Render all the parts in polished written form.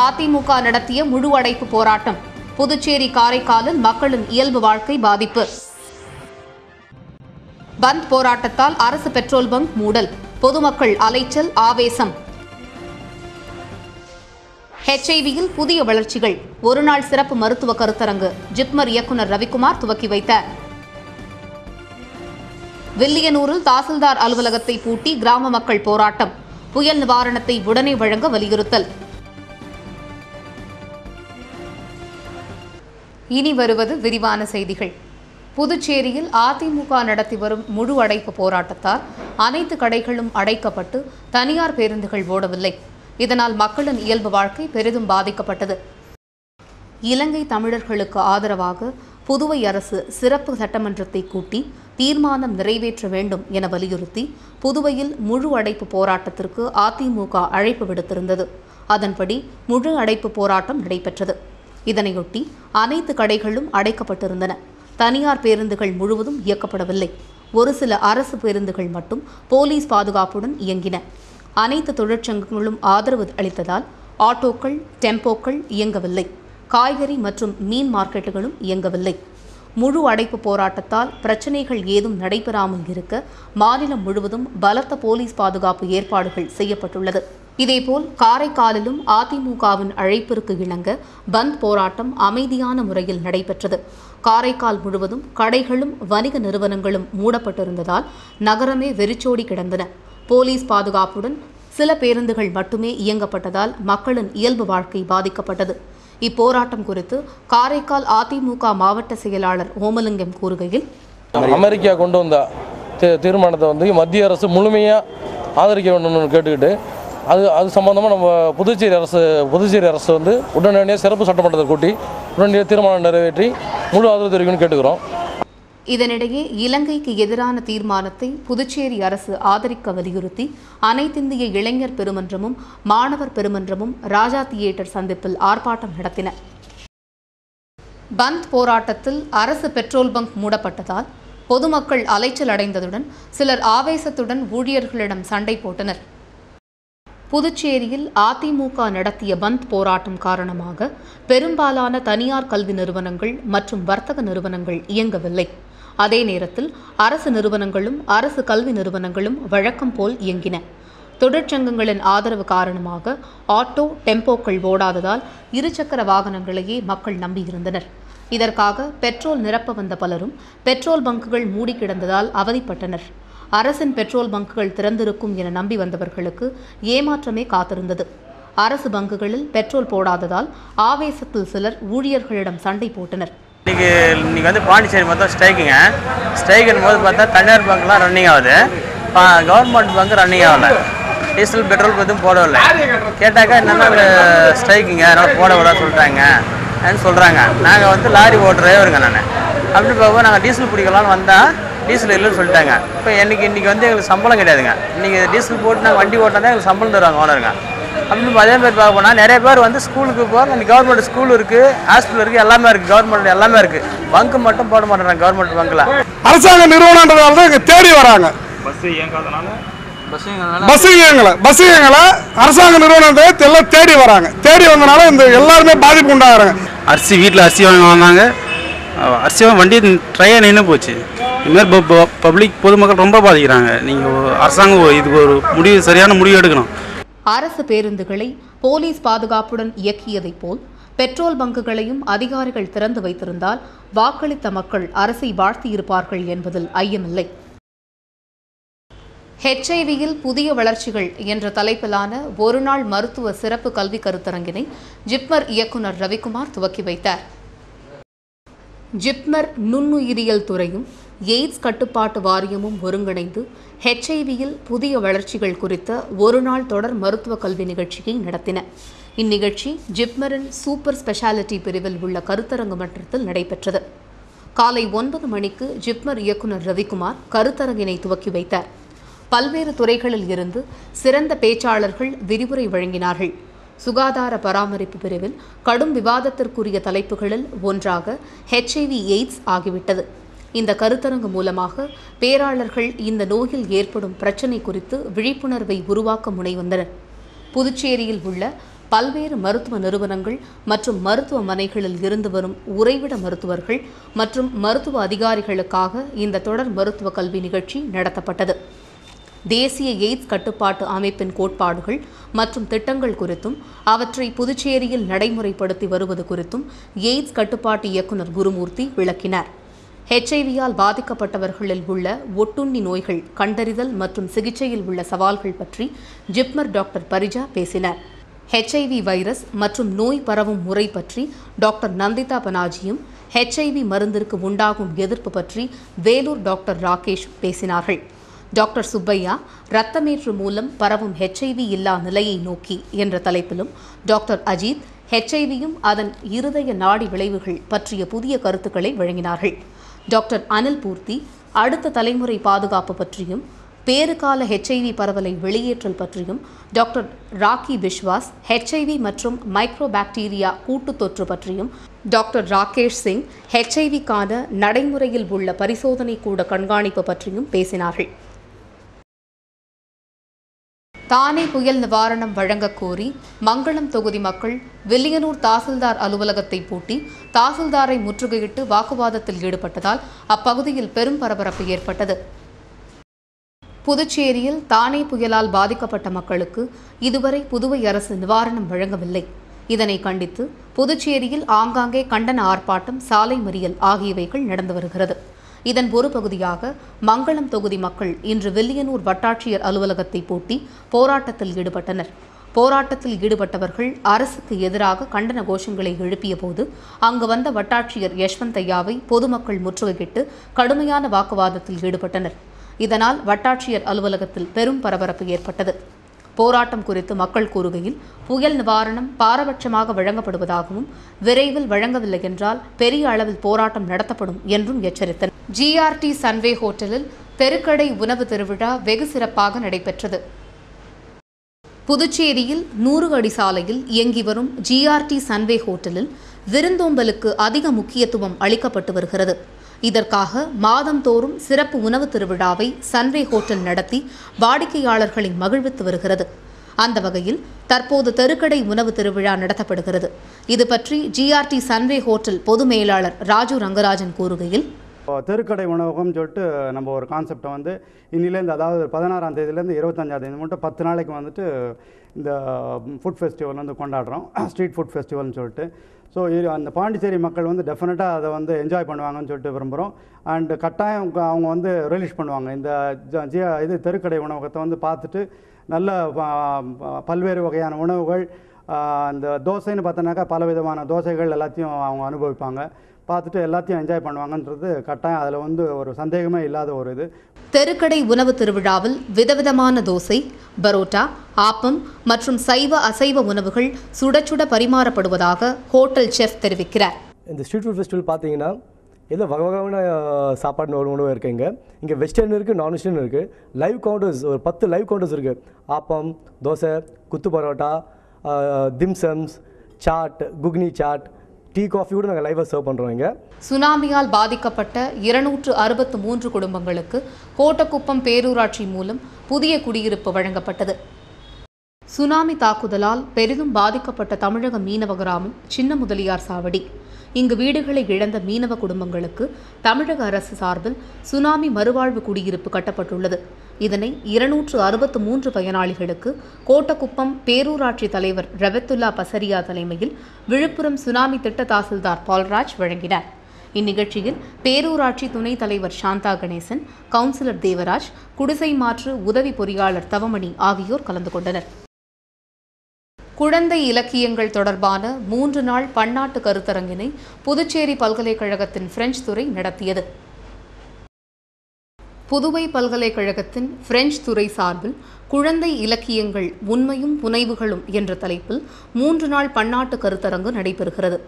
அதிமுக நடத்திய முழு அடைப்பு போராட்டம். புதுச்சேரி காரைக்காலில் மக்களின் இயல்பு வாழ்க்கை பாதிப்பு. பந்த் போராட்டத்தால் அரசு பெட்ரோல் பங்க் மூடல். பொதுமக்கள் அலைச்சல், ஆவேசம். HIVயில் புதிய வளர்ச்சிகள். ஒருநாள் சிறப்பு மருத்துவ கருத்தரங்கு ஜிப்மர் இயக்குநர் ரவிக்குமார் துவக்கி வைத்தார். வில்லியனூரில் தாசில்தார் அலுவலகத்தை பூட்டி கிராம மக்கள் போராட்டம். புயல் நிவாரணத்தை உடனே வழங்க வலியுறுத்தல். இனி வருவது விரிவான செய்திகள். புதுச்சேரியில் அதிமுக நடத்தி வரும் முழு அடைப்பு போராட்டத்தால் அனைத்து கடைகளும் அடைக்கப்பட்டு தனியார் பேருந்துகள் ஓடவில்லை. இதனால் மக்களின் இயல்பு வாழ்க்கை பெரிதும் பாதிக்கப்பட்டது. இலங்கை தமிழர்களுக்கு ஆதரவாக புதுவை அரசு சிறப்பு சட்டமன்றத்தை கூட்டி தீர்மானம் நிறைவேற்ற வேண்டும் என வலியுறுத்தி புதுவையில் முழு அடைப்பு போராட்டத்திற்கு அதிமுக அழைப்பு விடுத்திருந்தது. அதன்படி முழு அடைப்பு போராட்டம் நடைபெற்றது. இதனையொட்டி அனைத்து கடைகளும் அடைக்கப்பட்டிருந்தன. தனியார் பேருந்துகள் முழுவதும் இயக்கப்படவில்லை. ஒரு சில அரசு பேருந்துகள் மட்டும் போலீஸ் பாதுகாப்புடன் இயங்கின. அனைத்து தொழிற்சங்கங்களும் ஆதரவு அளித்ததால் ஆட்டோக்கள், டெம்போக்கள் இயங்கவில்லை. காய்கறி மற்றும் மீன் மார்க்கெட்டுகளும் இயங்கவில்லை. முழு அடைப்பு போராட்டத்தால் பிரச்சினைகள் ஏதும் நடைபெறாமல் இருக்க மாநிலம் முழுவதும் பலத்த போலீஸ் பாதுகாப்பு ஏற்பாடுகள் செய்யப்பட்டுள்ளது. இதேபோல் காரைக்காலிலும் அதிமுகவின் அழைப்பிற்கு இணங்க பந்த் போராட்டம் அமைதியான முறையில் நடைபெற்றது. காரைக்கால் முழுவதும் கடைகளும் வணிக நிறுவனங்களும் மூடப்பட்டிருந்ததால் நகரமே வெறிச்சோடி கிடந்தன. போலீஸ் பாதுகாப்புடன் சில பேருந்துகள் மட்டுமே இயங்கப்பட்டதால் மக்களின் இயல்பு வாழ்க்கை பாதிக்கப்பட்டது. இப்போராட்டம் குறித்து காரைக்கால் அதிமுக மாவட்ட செயலாளர் ஓமலிங்கம் கூறுகையில், அமெரிக்கா கொண்டு வந்த தீர்மானத்தை மத்திய அரசு முழுமையாக ஆதரிக்க வேண்டும் கேட்டுக்கிட்டு அது சம்பந்தமாக நம்ம புதுச்சேரி அரசு உடனடியாக சிறப்பு சட்டமன்றத்தை கூட்டி உடனடியாக தீர்மானம் நிறைவேற்றி முழு ஆதரவு தெரிவிக்கணும்னு கேட்டுக்கிறோம். இதனிடையே இலங்கைக்கு எதிரான தீர்மானத்தை புதுச்சேரி அரசு ஆதரிக்க வலியுறுத்தி அனைத்திந்திய இளைஞர் பெருமன்றமும் மாணவர் பெருமன்றமும் ராஜா தியேட்டர் சந்திப்பில் ஆர்ப்பாட்டம் நடத்தின. பந்த் போராட்டத்தில் அரசு பெட்ரோல் பங்க் மூடப்பட்டதால் பொதுமக்கள் அலைச்சல் அடைந்ததுடன் சிலர் ஆவேசத்துடன் ஊழியர்களிடம் சண்டை போட்டனர். புதுச்சேரியில் அதிமுக நடத்திய பந்த் போராட்டம் காரணமாக பெரும்பாலான தனியார் கல்வி நிறுவனங்கள் மற்றும் வர்த்தக நிறுவனங்கள் இயங்கவில்லை. அதே நேரத்தில் அரசு நிறுவனங்களும் அரசு கல்வி நிறுவனங்களும் வழக்கம் போல் இயங்கின. தொழிற்சங்கங்களின் ஆதரவு காரணமாக ஆட்டோ, டெம்போக்கள் ஓடாததால் இருசக்கர வாகனங்களையே மக்கள் நம்பியிருந்தனர். இதற்காக பெட்ரோல் நிரப்ப வந்த பலரும் பெட்ரோல் பங்குகள் மூடி கிடந்ததால் அவதிப்பட்டனர். அரசின் பெட்ரோல் பங்குகள் திறந்திருக்கும் என நம்பி வந்தவர்களுக்கு ஏமாற்றமே காத்திருந்தது. அரசு பங்குகளில் பெட்ரோல் போடாததால் ஆவேசத்தில் சிலர் ஊழியர்களிடம் சண்டை போட்டனர். இன்னைக்கு பாண்டிச்சேரி மொத்தம் ஸ்ட்ரைக்குன்னு போது பார்த்தா தனியார் பங்க்லாம் ரன்னிங் ஆகுது. கவர்மெண்ட் பங்க் ரன்னிங் ஆகலை. டீசல் பெட்ரோல் எதுவும் போடவில்லை. கேட்டாக்கா என்னென்னா ஸ்ட்ரைக்குங்க அதனால் போட விட சொல்கிறாங்க சொல்கிறாங்க. நாங்கள் லாரி ஓட்டுற டிரைவருங்க. நான் அப்படி பார்க்கும்போது நாங்கள் டீசல் பிடிக்கலான்னு வந்தால் டீசல் இல்லைன்னு சொல்லிட்டாங்க. இப்போ இன்றைக்கி எங்களுக்கு சம்பளம் கிடையாதுங்க. இன்றைக்கி டீசல் போட்டு நாங்கள் வண்டி ஓட்டினா தான் எங்களுக்கு சம்பளம் தருவாங்க ஓனருங்க. அப்படின்னு அதே மாதிரி பார்க்க போனால் நிறைய பேர் ஸ்கூலுக்கு போவாங்க. இந்த கவர்மெண்ட் ஸ்கூல் இருக்குது, ஹாஸ்பிட்டல் இருக்குது, எல்லாமே இருக்குது. கவர்மெண்ட் எல்லாமே இருக்குது. பங்கு மட்டும் போட மாட்டேறாங்க. கவர்மெண்ட் பங்கில் அரசாங்க நிறுவனன்றதால தான் இங்கே தேடி வராங்க. பஸ் இயங்கலை அரசாங்க நிறுவனத்தை எல்லாம் தேடி வராங்க. தேடி வந்தனால இந்த எல்லாருமே பாதிப்பு உண்டாகிறாங்க. அரிசி வீட்டில் அரிசி வாங்க வந்தாங்க. அரிசி வண்டி ட்ரையாக நின்று போச்சு. இதுமாதிரி பப்ளிக் பொதுமக்கள் ரொம்ப பாதிக்கிறாங்க. நீங்கள் அரசாங்கம் இதுக்கு ஒரு சரியான முடிவு எடுக்கணும். அரசு பேருந்துகளை போலீஸ் பாதுகாப்புடன் இயக்கியதைப் போல் பெட்ரோல் பங்குகளையும் அதிகாரிகள் திறந்து வைத்திருந்தால் வாக்களித்த மக்கள் அரசை வாழ்த்தியிருப்பார்கள் என்பதில் ஐயமில்லை. HIVயில் புதிய வளர்ச்சிகள் என்ற தலைப்பிலான ஒருநாள் மருத்துவ சிறப்பு கல்வி கருத்தரங்கினை ஜிப்மர் இயக்குநர் ரவிக்குமார் துவக்கி வைத்தார். ஜிப்மர் நுண்ணுயிரியல் துறையும் எய்ட்ஸ் கட்டுப்பாட்டு வாரியமும் ஒருங்கிணைந்து HIVயில் புதிய வளர்ச்சிகள் குறித்த ஒருநாள் தொடர் மருத்துவ கல்வி நிகழ்ச்சியை நடத்தின. இந்நிகழ்ச்சி ஜிப்மரின் சூப்பர் ஸ்பெஷாலிட்டி பிரிவில் உள்ள கருத்தரங்கு மன்றத்தில் நடைபெற்றது. காலை 9 மணிக்கு ஜிப்மர் இயக்குநர் ரவிக்குமார் கருத்தரங்கினை துவக்கி வைத்தார். பல்வேறு துறைகளில் இருந்து சிறந்த பேச்சாளர்கள் விரிவுரை வழங்கினார்கள். சுகாதார பராமரிப்பு பிரிவில் கடும் விவாதத்திற்குரிய தலைப்புகளில் ஒன்றாக HIV எய்ட்ஸ் ஆகிவிட்டது. இந்த கருத்தரங்கு மூலமாக பேராளர்கள் இந்த நோயில் ஏற்படும் பிரச்சினை குறித்து விழிப்புணர்வை உருவாக்க முனைவந்தனர். புதுச்சேரியில் உள்ள பல்வேறு மருத்துவ நிறுவனங்கள் மற்றும் மருத்துவமனைகளில் இருந்து வரும் உறைவிட மருத்துவர்கள் மற்றும் மருத்துவ அதிகாரிகளுக்காக இந்த தொடர் மருத்துவ கல்வி நிகழ்ச்சி நடத்தப்பட்டது. தேசிய எய்ட்ஸ் கட்டுப்பாட்டு அமைப்பின் கோட்பாடுகள் மற்றும் திட்டங்கள் குறித்தும் அவற்றை புதுச்சேரியில் நடைமுறைப்படுத்தி வருவது குறித்தும் எய்ட்ஸ் கட்டுப்பாட்டு இயக்குநர் குருமூர்த்தி விளக்கினார். HIV-யால் பாதிக்கப்பட்டவர்களில் உள்ள ஒட்டுண்ணி நோய்கள் கண்டறிதல் மற்றும் சிகிச்சையில் உள்ள சவால்கள் பற்றி ஜிப்மர் டாக்டர் பரிஜா பேசினார். HIV வைரஸ் மற்றும் நோய் பரவும் முறை பற்றி டாக்டர் நந்திதா பனாஜியும் HIV மருந்திற்கு உண்டாகும் எதிர்ப்பு பற்றி வேலூர் டாக்டர் ராகேஷ் பேசினார்கள். டாக்டர் சுப்பையா இரத்தமேற்று மூலம் பரவும் HIV இல்லா நிலையை நோக்கி என்ற தலைப்பிலும் டாக்டர் அஜித் HIV-யும் அதன் இருதய நாடி விளைவுகள் பற்றிய புதிய கருத்துக்களை வழங்கினார்கள். டாக்டர் அனில் பூர்த்தி அடுத்த தலைமுறை பாதுகாப்பு பற்றியும் பேறுகால HIV பரவலை வெளியேற்றல் பற்றியும் டாக்டர் ராக்கி பிஸ்வாஸ் HIV மற்றும் மைக்ரோபாக்டீரியா கூட்டுத் தொற்று பற்றியும் டாக்டர் ராகேஷ் சிங் HIV-க்கான நடைமுறையில் உள்ள பரிசோதனை கூட கண்காணிப்பு பற்றியும் பேசினார்கள். தானே புயல் நிவாரணம் வழங்கக் கோரி மங்களம் தொகுதி மக்கள் வில்லியனூர் தாசில்தார் அலுவலகத்தை பூட்டி தாசில்தாரை முற்றுகையிட்டு வாக்குவாதத்தில் ஈடுபட்டதால் அப்பகுதியில் பெரும் பரபரப்பு ஏற்பட்டது. புதுச்சேரியில் தானே புயலால் பாதிக்கப்பட்ட மக்களுக்கு இதுவரை புதுவை அரசு நிவாரணம் வழங்கவில்லை. இதனை கண்டித்து புதுச்சேரியில் ஆங்காங்கே கண்டன ஆர்ப்பாட்டம், சாலை மறியல் ஆகியவைகள் நடந்து வருகிறது. இதன் ஒரு பகுதியாக மங்களம் தொகுதி மக்கள் இன்று வில்லியனூர் வட்டாட்சியர் அலுவலகத்தை பூட்டி போராட்டத்தில் ஈடுபட்டனர். போராட்டத்தில் ஈடுபட்டவர்கள் அரசுக்கு எதிராக கண்டன கோஷங்களை எழுப்பிய போது அங்கு வந்த வட்டாட்சியர் யஷ்வந்தையாவை பொதுமக்கள் முற்றுகையிட்டு கடுமையான வாக்குவாதத்தில் ஈடுபட்டனர். இதனால் வட்டாட்சியர் அலுவலகத்தில் பெரும் பரபரப்பு ஏற்பட்டது. போராட்டம் குறித்து மக்கள் கூறுகையில் புயல் நிவாரணம் பாரபட்சமாக வழங்கப்படுவதாகவும் விரைவில் வழங்கவில்லை என்றால் பெரிய அளவில் போராட்டம் நடத்தப்படும் என்றும் எச்சரித்தனர். GRT சன்வே ஹோட்டலில் தெருக்கடை உணவு திருவிழா வெகு சிறப்பாக நடைபெற்றது. புதுச்சேரியில் 100 அடி சாலையில் இயங்கி வரும் GRT சன்வே ஹோட்டலில் விருந்தோம்பலுக்கு அதிக முக்கியத்துவம் அளிக்கப்பட்டு வருகிறது. இதற்காக மாதந்தோறும் சிறப்பு உணவு திருவிழாவை சன்வே ஹோட்டல் நடத்தி வாடிக்கையாளர்களை மகிழ்வித்து வருகிறது. அந்த வகையில் தற்போது தெருக்கடை உணவு திருவிழா நடத்தப்படுகிறது. இது பற்றி GRT சன்வே ஹோட்டல் பொது மேலாளர் ராஜு ரங்கராஜன் கூறுகையில், தெருக்கடை உணவகம் சொல்லிட்டு நம்ம ஒரு கான்செப்டை வந்து இன்னிலேருந்து, அதாவது 16ஆம் தேதியிலேருந்து 25ஆம் தேதி மட்டும் 10 நாளைக்கு வந்துட்டு இந்த ஃபுட் ஃபெஸ்டிவல் வந்து கொண்டாடுறோம். ஸ்ட்ரீட் ஃபுட் ஃபெஸ்டிவல்னு சொல்லிட்டு. ஸோ அந்த பாண்டிச்சேரி மக்கள் வந்து டெஃபினட்டாக அதை வந்து என்ஜாய் பண்ணுவாங்கன்னு சொல்லிட்டு விரும்புகிறோம். அண்டு கட்டாயம் அவங்க வந்து ரிலீஸ் பண்ணுவாங்க. இந்த தெருக்கடை உணவகத்தை வந்து பார்த்துட்டு நல்ல பல்வேறு வகையான உணவுகள், அந்த தோசைன்னு பார்த்தோன்னாக்கா பலவிதமான தோசைகள் எல்லாத்தையும் அவங்க அனுபவிப்பாங்க. பார்த்துட்டு எல்லாத்தையும் என்ஜாய் பண்ணுவாங்கன்றது கட்டாயம், அதில் வந்து ஒரு சந்தேகமே இல்லாத ஒரு இது. தெருக்கடை உணவு திருவிழாவில் விதவிதமான தோசை, பரோட்டா, ஆப்பம் மற்றும் சைவ அசைவ உணவுகள் சுட சுட பரிமாறப்படுவதாக ஹோட்டல் செஃப் தெரிவிக்கிறார். இந்த ஸ்ட்ரீட் ஃபுட் ஃபெஸ்டிவல் பார்த்தீங்கன்னா இதில் வகை வகையான சாப்பாடு உணவு இருக்குது. இங்கே வெஸ்டர்ன் இருக்குது, நான் வெஸ்டர்ன் இருக்குது. லைவ் கவுண்டர்ஸ் ஒரு 10 லைவ் கவுண்டர்ஸ் இருக்குது. Appam, dosai, kuthu parotta, dim sums, chaat, ghugni chaat, tea, coffee கூட நாங்கள் லைவாக சர்வ் பண்ணுறோம். இங்கே சுனாமியால் பாதிக்கப்பட்ட 263 குடும்பங்களுக்கு கோட்டக்குப்பம் பேரூராட்சி மூலம் புதிய குடியிருப்பு வழங்கப்பட்டது. சுனாமி தாக்குதலால் பெரிதும் பாதிக்கப்பட்ட தமிழக மீனவ கிராமம் சின்ன முதலியார் சாவடி. இங்கு வீடுகளை இழந்த மீனவ குடும்பங்களுக்கு தமிழக அரசு சார்பில் சுனாமி மறுவாழ்வு குடியிருப்பு கட்டப்பட்டுள்ளது. இதனை 263 பயனாளிகளுக்கு கோட்டக்குப்பம் பேரூராட்சி தலைவர் ரவத்துல்லா பசரியா தலைமையில் விழுப்புரம் சுனாமி திட்ட தாசில்தார் பால்ராஜ் வழங்கினார். இந்நிகழ்ச்சியில் பேரூராட்சி துணைத் தலைவர் சாந்தா கணேசன், கவுன்சிலர் தேவராஜ், குடிசை மாற்று உதவி பொறியாளர் தவமணி ஆகியோர் கலந்து கொண்டனர். குழந்தை இலக்கியங்கள் தொடர்பான 3 நாள் பன்னாட்டு கருத்தரங்கினை புதுச்சேரி பல்கலைக்கழகத்தின் பிரெஞ்சு துறை நடத்தியது. புதுவை பல்கலைக்கழகத்தின் பிரெஞ்சு துறை சார்பில் குழந்தை இலக்கியங்கள் உண்மையும் புனைவுகளும் என்ற தலைப்பில் 3 நாள் பன்னாட்டு கருத்தரங்கு நடைபெறுகிறது.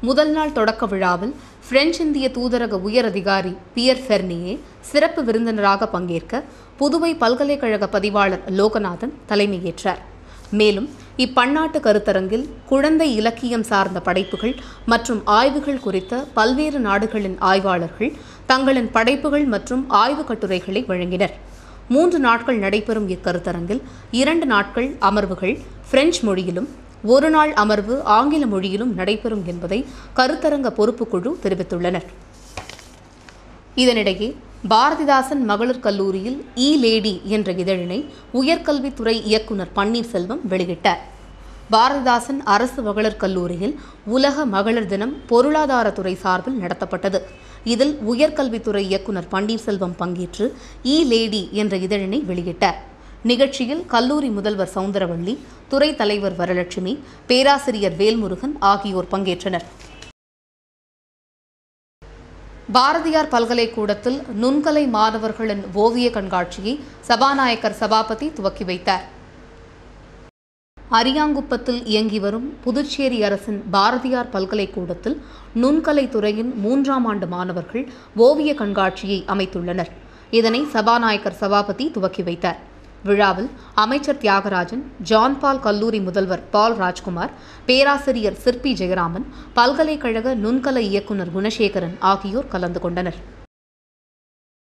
முதல் நாள் தொடக்க விழாவில் பிரெஞ்சு இந்திய தூதரக உயர் அதிகாரி பியர் ஃபெர்னியே சிறப்பு விருந்தினராக பங்கேற்க புதுவை பல்கலைக்கழக பதிவாளர் லோகநாதன் தலைமையேற்றார். மேலும் இப்பன்னாட்டு கருத்தரங்கில் குழந்தை இலக்கியம் சார்ந்த படைப்புகள் மற்றும் ஆய்வுகள் குறித்த பல்வேறு நாடுகளின் ஆய்வாளர்கள் தங்களின் படைப்புகள் மற்றும் ஆய்வுக் கட்டுரைகளை வழங்கினர். 3 நாட்கள் நடைபெறும் இக்கருத்தரங்கில் 2 நாட்கள் அமர்வுகள் பிரெஞ்சு மொழியிலும் ஒருநாள் அமர்வு ஆங்கில மொழியிலும் நடைபெறும் என்பதை கருத்தரங்க பொறுப்புக்குழு தெரிவித்துள்ளனர். இதனிடையே பாரதிதாசன் மகளிர் கல்லூரியில் லேடி என்ற இதழினை உயர்கல்வித்துறை இயக்குநர் பன்னீர்செல்வம் வெளியிட்டார். பாரதிதாசன் அரசு மகளிர் கல்லூரியில் உலக மகளிர் தினம் பொருளாதாரத்துறை சார்பில் நடத்தப்பட்டது. இதில் உயர்கல்வித்துறை இயக்குநர் பன்னீர்செல்வம் பங்கேற்று லேடி என்ற இதழினை வெளியிட்டார். நிகழ்ச்சியில் கல்லூரி முதல்வர் சவுந்தரவள்ளி, துறை தலைவர் வரலட்சுமி, பேராசிரியர் வேல்முருகன் ஆகியோர் பங்கேற்றனர். பாரதியார் பல்கலைக்கூடத்தில் நுண்கலை மாணவர்களின் ஓவிய கண்காட்சியை சபாநாயகர் சபாபதி துவக்கி வைத்தார். அரியாங்குப்பத்தில் இயங்கி வரும் புதுச்சேரி அரசின் பாரதியார் பல்கலைக்கூடத்தில் நுண்கலை துறையின் 3ஆம் ஆண்டு மாணவர்கள் ஓவிய கண்காட்சியை அமைத்துள்ளனர். இதனை சபாநாயகர் சபாபதி துவக்கி வைத்தார். விழாவில் அமைச்சர் தியாகராஜன், ஜான்பால் கல்லூரி முதல்வர் பால் ராஜ்குமார், பேராசிரியர் சிற்பி ஜெயராமன், பல்கலைக்கழக நுண்கலை இயக்குநர் குணசேகரன் ஆகியோர் கலந்து கொண்டனர்.